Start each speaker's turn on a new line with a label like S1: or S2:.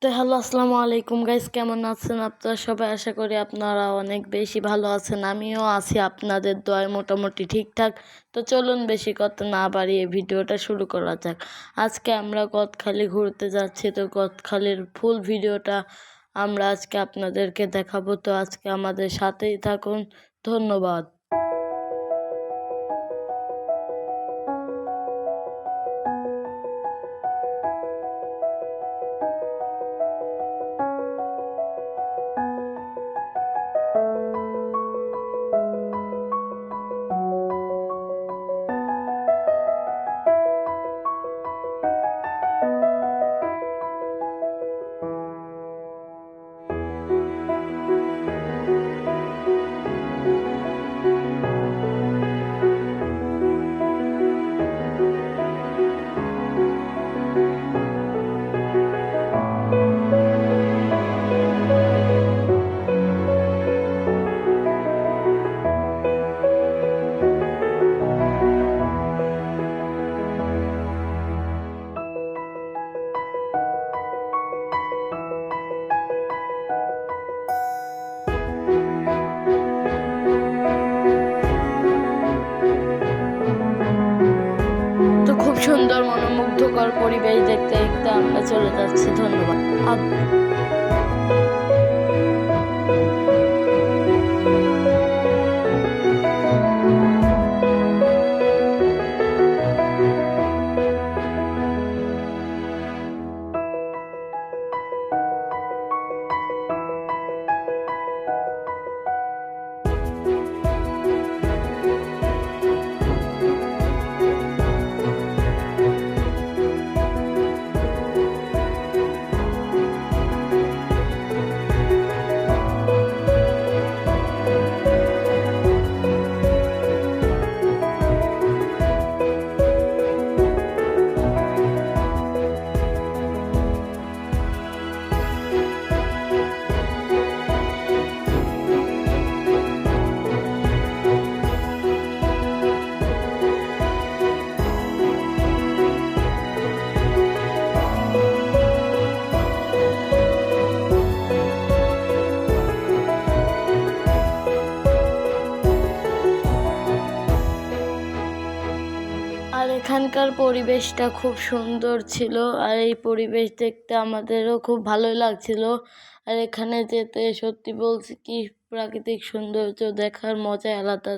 S1: তো হ্যালো, আসসালামু আলাইকুম গাইস, কেমন আছেন আপনারা সবাই? আশা করি আপনারা অনেক বেশি ভালো আছেন। আমিও আছি আপনাদের দয়ায় মোটামুটি ঠিকঠাক। তো চলুন বেশি কথা না বাড়িয়ে ভিডিওটা শুরু করা যাক। আজকে আমরা গদখালি ঘুরতে যাচ্ছি। তো গদখালির ফুল ভিডিওটা আমরা আজকে আপনাদেরকে দেখাবো। তো আজকে আমাদের সাথেই থাকুন। ধন্যবাদ। তো খুব সুন্দর মনোমুগ্ধকর পরিবেশ দেখতে দেখতে আমরা চলে যাচ্ছি। ধন্যবাদ। আর এখানকার পরিবেশটা খুব সুন্দর ছিল। আর এই পরিবেশ দেখতে আমাদেরও খুব ভালোই লাগছিল। আর এখানে যেতে সত্যি বলছি কি, প্রাকৃতিক সৌন্দর্য দেখার মজাই আলাদা।